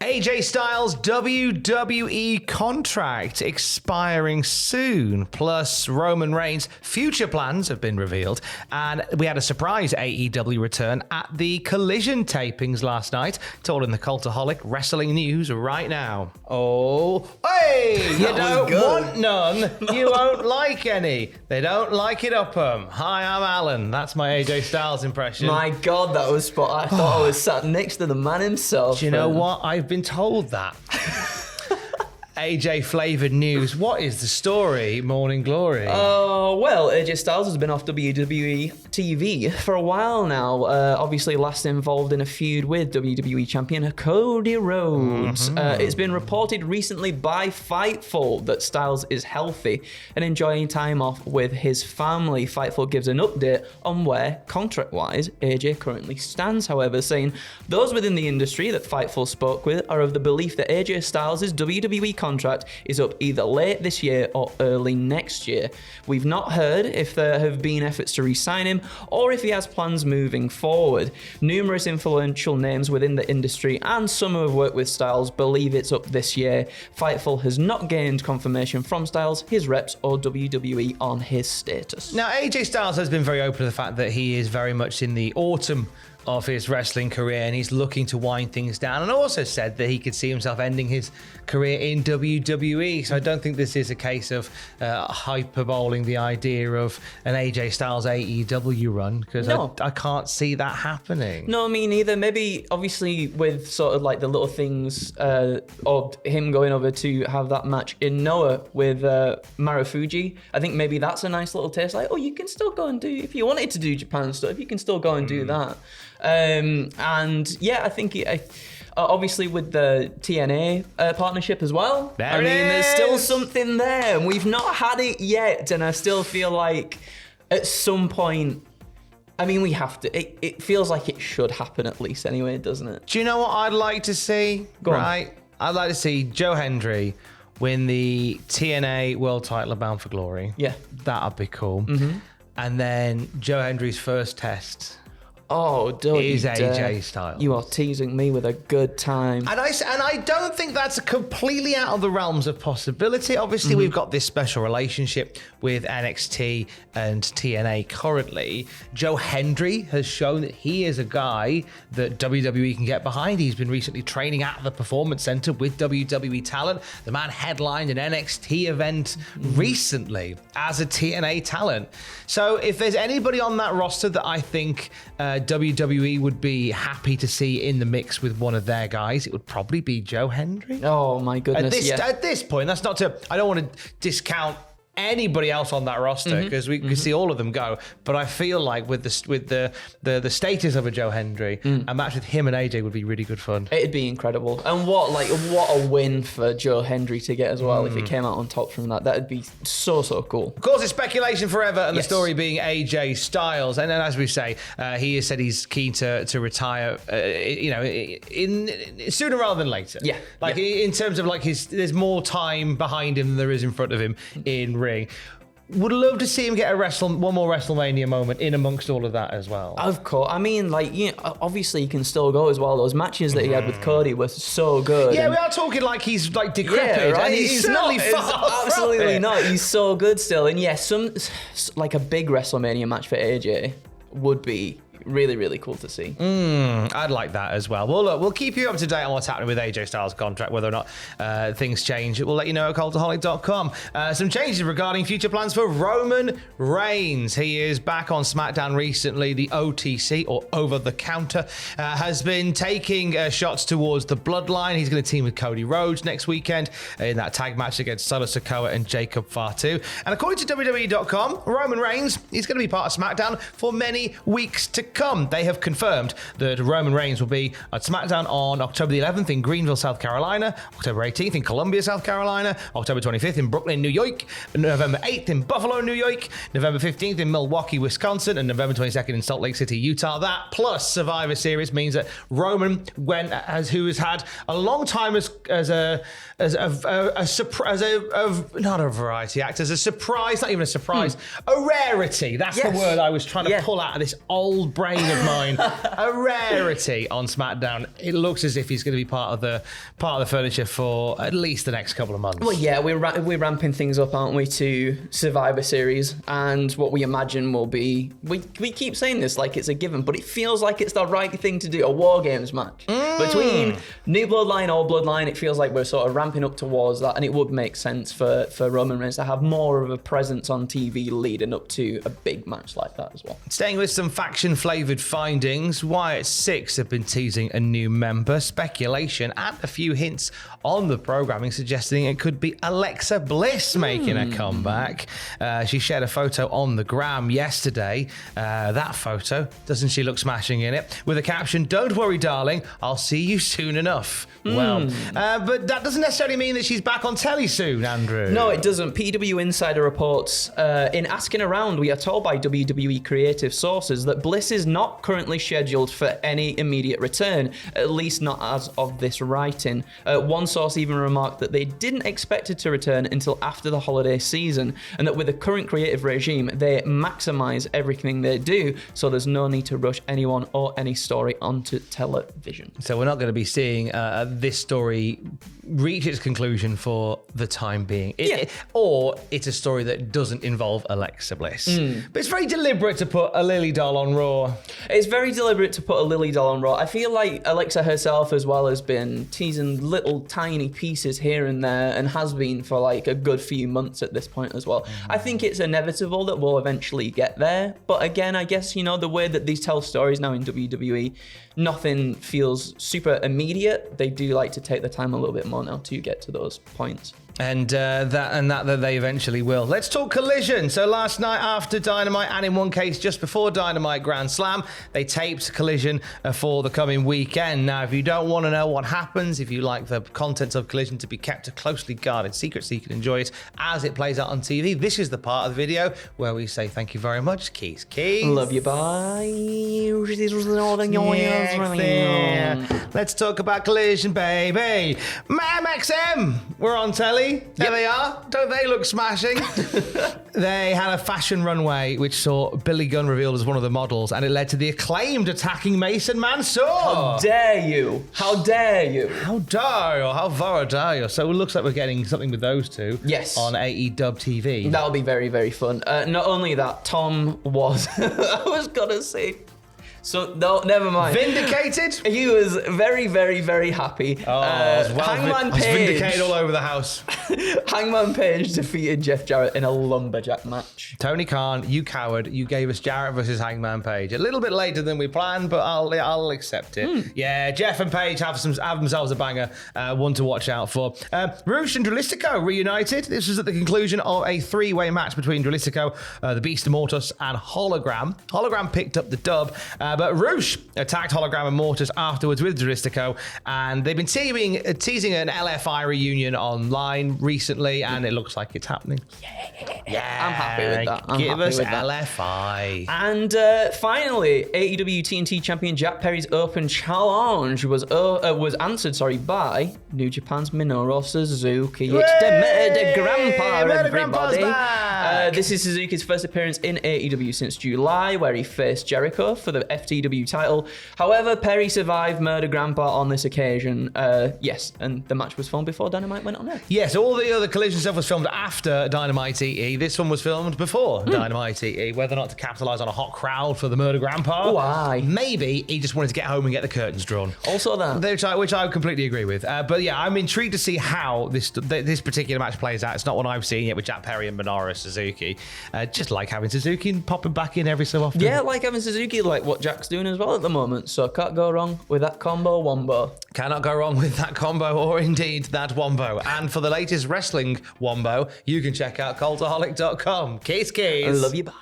AJ Styles WWE contract expiring soon. Plus, Roman Reigns' future plans have been revealed. And we had a surprise AEW return at the Collision tapings last night. It's all in the Cultaholic wrestling news right now. Oh, hey! You don't want none. You won't like any. They don't like it up 'em. Hi, I'm Alan. That's my AJ Styles impression. My God, that was spot. I thought I was sat next to the man himself. Do you know what? I've been told that. AJ flavoured news. What is the story, Morning Glory? Well, AJ Styles has been off WWE TV for a while now. Obviously, last involved in a feud with WWE champion Cody Rhodes. It's been reported recently by Fightful that Styles is healthy and enjoying time off with his family. Fightful gives an update on where, contract-wise, AJ currently stands, however, saying those within the industry that Fightful spoke with are of the belief that AJ Styles' WWE contract is up either late this year or early next year. We've not heard if there have been efforts to re-sign him or if he has plans moving forward. Numerous influential names within the industry and some who have worked with Styles believe it's up this year. Fightful has not gained confirmation from Styles, his reps, or WWE on his status. Now, AJ Styles has been very open to the fact that he is very much in the autumn of his wrestling career and he's looking to wind things down, and also said that he could see himself ending his career in WWE. So I don't think this is a case of hyperboling the idea of an AJ Styles AEW run, because I can't see that happening. No, me neither. Maybe obviously with sort of like the little things of him going over to have that match in Noah with Marufuji, I think maybe that's a nice little taste. Like, you can still go and do, if you wanted to do Japan stuff, you can still go and do that. And yeah, I think obviously with the TNA partnership as well. There's still something there, and we've not had it yet. And I still feel like at some point, we have to. It feels like it should happen at least anyway, doesn't it? Do you know what I'd like to see? Go on. I'd like to see Joe Hendry win the TNA World Title of Bound for Glory. Yeah, that'd be cool. Mm-hmm. And then Joe Hendry's first test. Don't is AJ Styles. You are teasing me with a good time. And I don't think that's completely out of the realms of possibility. Obviously, we've got this special relationship with NXT and TNA currently. Joe Hendry has shown that he is a guy that WWE can get behind. He's been recently training at the Performance Center with WWE talent. The man headlined an NXT event recently as a TNA talent. So if there's anybody on that roster that I think WWE would be happy to see in the mix with one of their guys, it would probably be Joe Hendry. Oh my goodness! At this point, that's not to. I don't want to discount anybody else on that roster because we can see all of them go. But I feel like with the status of a Joe Hendry, a match with him and AJ would be really good fun. It'd be incredible. And what a win for Joe Hendry to get as well if he came out on top from that. That'd be so cool. Of course, it's speculation forever, and the story being AJ Styles. And then, as we say, he has said he's keen to retire. In sooner rather than later. Yeah. In terms of there's more time behind him than there is in front of him in ring. Would love to see him get one more WrestleMania moment in amongst all of that as well. Of course. Obviously he can still go as well. Those matches that he had with Cody were so good. Yeah, we are talking like he's decrepit. Yeah, right? And he's certainly far absolutely not. He's so good still. And yeah, a big WrestleMania match for AJ would be really, really cool to see. I'd like that as well. Well, look, we'll keep you up to date on what's happening with AJ Styles' contract, whether or not things change. We'll let you know at cultaholic.com. Some changes regarding future plans for Roman Reigns. He is back on SmackDown recently. The OTC, or over-the-counter, has been taking shots towards the Bloodline. He's going to team with Cody Rhodes next weekend in that tag match against Solo Sikoa and Jacob Fatu. And according to WWE.com, Roman Reigns is going to be part of SmackDown for many weeks to come. They have confirmed that Roman Reigns will be at SmackDown on October the 11th in Greenville, South Carolina, October 18th in Columbia, South Carolina, October 25th in Brooklyn, New York, November 8th in Buffalo, New York, November 15th in Milwaukee, Wisconsin, and November 22nd in Salt Lake City, Utah. That plus Survivor Series means that Roman who has had a long time as a not a variety act, as a surprise, not even a surprise, a rarity. That's the word I was trying to pull out of this old brain of mine. A rarity on SmackDown. It looks as if he's going to be part of the furniture for at least the next couple of months. Well, yeah, we're ramping things up, aren't we, to Survivor Series, and what we imagine will be. We keep saying this like it's a given, but it feels like it's the right thing to do. A War Games match between New Bloodline, Old Bloodline. It feels like we're sort of ramping up towards that, and it would make sense for Roman Reigns to have more of a presence on TV leading up to a big match like that as well. Staying with some faction-flavoured findings, Wyatt Six have been teasing a new member, speculation, and a few hints on the programming suggesting it could be Alexa Bliss making a comeback. She shared a photo on the gram yesterday. That photo, doesn't she look smashing in it? With a caption, "Don't worry, darling, I'll see you soon enough." Well, but that doesn't necessarily mean that she's back on telly soon, Andrew. No, it doesn't. PW Insider reports, in asking around, we are told by WWE creative sources that Bliss is not currently scheduled for any immediate return, at least not as of this writing. One source even remarked that they didn't expect her to return until after the holiday season, and that with the current creative regime, they maximise everything they do, so there's no need to rush anyone or any story onto television. So we're not going to be seeing this story reach its conclusion for the time being. Or it's a story that doesn't involve Alexa Bliss. But it's very deliberate to put a Lily doll on Raw. It's very deliberate to put a Lily doll on Raw. I feel like Alexa herself as well has been teasing little tiny pieces here and there, and has been for like a good few months at this point as well. I think it's inevitable that we'll eventually get there. But again, I guess, you know, the way that these tell stories now in WWE, nothing feels super immediate. They do like to take the time a little bit more now to get to those points. And that they eventually will. Let's talk Collision. So last night after Dynamite, and in one case just before Dynamite Grand Slam, they taped Collision for the coming weekend. Now, if you don't want to know what happens, if you like the contents of Collision to be kept a closely guarded secret so you can enjoy it as it plays out on TV, this is the part of the video where we say thank you very much. Keys. Love you, bye. Let's talk about Collision, baby. MXM, we're on telly. There they are. Don't they look smashing? They had a fashion runway which saw Billy Gunn revealed as one of the models, and it led to the Acclaimed attacking Mason Mansoor. How dare you? How dare you? How dare you? How very dare you? So it looks like we're getting something with those two. Yes. On AEW TV. That'll be very, very fun. Not only that, Tom was... I was going to say... So, no, never mind. Vindicated? He was very, very, very happy. Hangman Page. Vindicated all over the house. Hangman Page defeated Jeff Jarrett in a lumberjack match. Tony Khan, you coward. You gave us Jarrett versus Hangman Page. A little bit later than we planned, but I'll accept it. Yeah, Jeff and Page have themselves a banger. One to watch out for. Rush and Dralistico reunited. This was at the conclusion of a three-way match between Dralistico, the Beast Immortus, and Hologram. Hologram picked up the dub. But Rush attacked Hologram and Mortis afterwards with Dralistico, and they've been teasing an LFI reunion online recently, and it looks like it's happening. Yeah, I'm happy with that. Give us LFI. And finally, AEW TNT champion Jack Perry's open challenge was answered by New Japan's Minoru Suzuki. It's the murder grandpa, everybody. This is Suzuki's first appearance in AEW since July, where he faced Jericho for the FTW title. However, Perry survived Murder Grandpa on this occasion. Yes, and the match was filmed before Dynamite went on air. Yes, all the other Collision stuff was filmed after Dynamite EE. This one was filmed before Dynamite EE. Whether or not to capitalise on a hot crowd for the Murder Grandpa. Why? Maybe he just wanted to get home and get the curtains drawn. Also that. Which I completely agree with. But yeah, I'm intrigued to see how this particular match plays out. It's not one I've seen yet with Jack Perry and Minoru Suzuki. Just like having Suzuki and popping back in every so often. Yeah, like having Suzuki, like what Jack's doing as well at the moment. So can't go wrong with that combo wombo. Cannot go wrong with that combo, or indeed that wombo. And for the latest wrestling wombo, you can check out Cultaholic.com. Keys. I love you, bye.